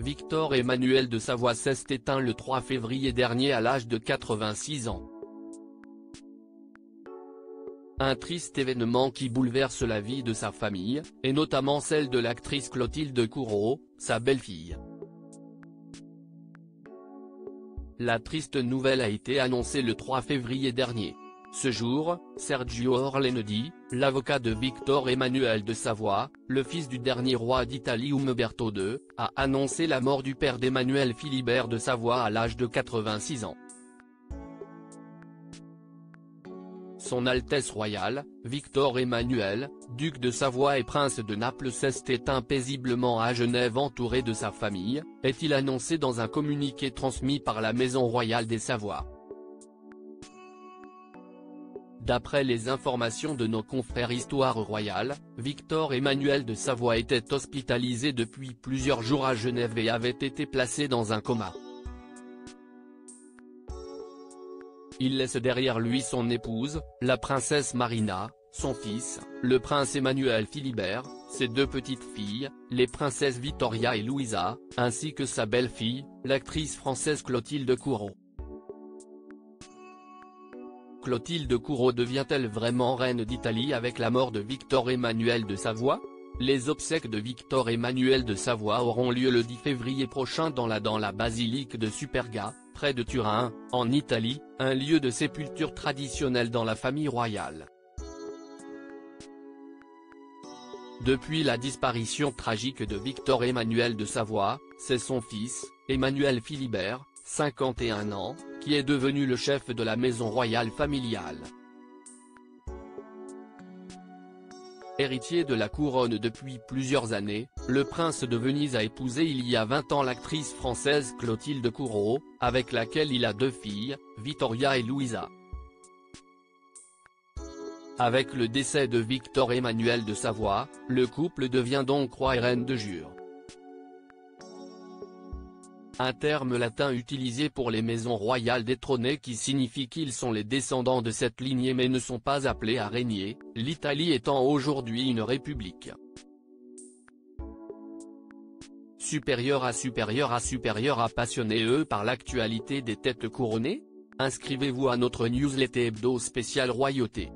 Victor Emmanuel de Savoie s'est éteint le 3 février dernier à l'âge de 86 ans. Un triste événement qui bouleverse la vie de sa famille, et notamment celle de l'actrice Clotilde Courreau, sa belle-fille. La triste nouvelle a été annoncée le 3 février dernier. Ce jour, Sergio Orlenodi, l'avocat de Victor Emmanuel de Savoie, le fils du dernier roi d'Italie Umberto II, a annoncé la mort du père d'Emmanuel Philibert de Savoie à l'âge de 86 ans. Son Altesse royale, Victor Emmanuel, duc de Savoie et prince de Naples s'est éteint paisiblement à Genève entouré de sa famille, est-il annoncé dans un communiqué transmis par la Maison royale des Savoies. D'après les informations de nos confrères Histoire royale, Victor Emmanuel de Savoie était hospitalisé depuis plusieurs jours à Genève et avait été placé dans un coma. Il laisse derrière lui son épouse, la princesse Marina, son fils, le prince Emmanuel Philibert, ses deux petites filles, les princesses Victoria et Louisa, ainsi que sa belle-fille, l'actrice française Clotilde Courreau. Clotilde Courreau devient-elle vraiment reine d'Italie avec la mort de Victor Emmanuel de Savoie? Les obsèques de Victor Emmanuel de Savoie auront lieu le 10 février prochain dans la basilique de Superga, près de Turin, en Italie, un lieu de sépulture traditionnel dans la famille royale. Depuis la disparition tragique de Victor Emmanuel de Savoie, c'est son fils, Emmanuel Philibert, 51 ans, qui est devenu le chef de la maison royale familiale. Héritier de la couronne depuis plusieurs années, le prince de Venise a épousé il y a 20 ans l'actrice française Clotilde Courreau, avec laquelle il a deux filles, Victoria et Louisa. Avec le décès de Victor Emmanuel de Savoie, le couple devient donc roi et reine de jure. Un terme latin utilisé pour les maisons royales détrônées qui signifie qu'ils sont les descendants de cette lignée mais ne sont pas appelés à régner, l'Italie étant aujourd'hui une république. Supérieur à passionné par l'actualité des têtes couronnées? Inscrivez-vous à notre newsletter hebdo spécial royauté.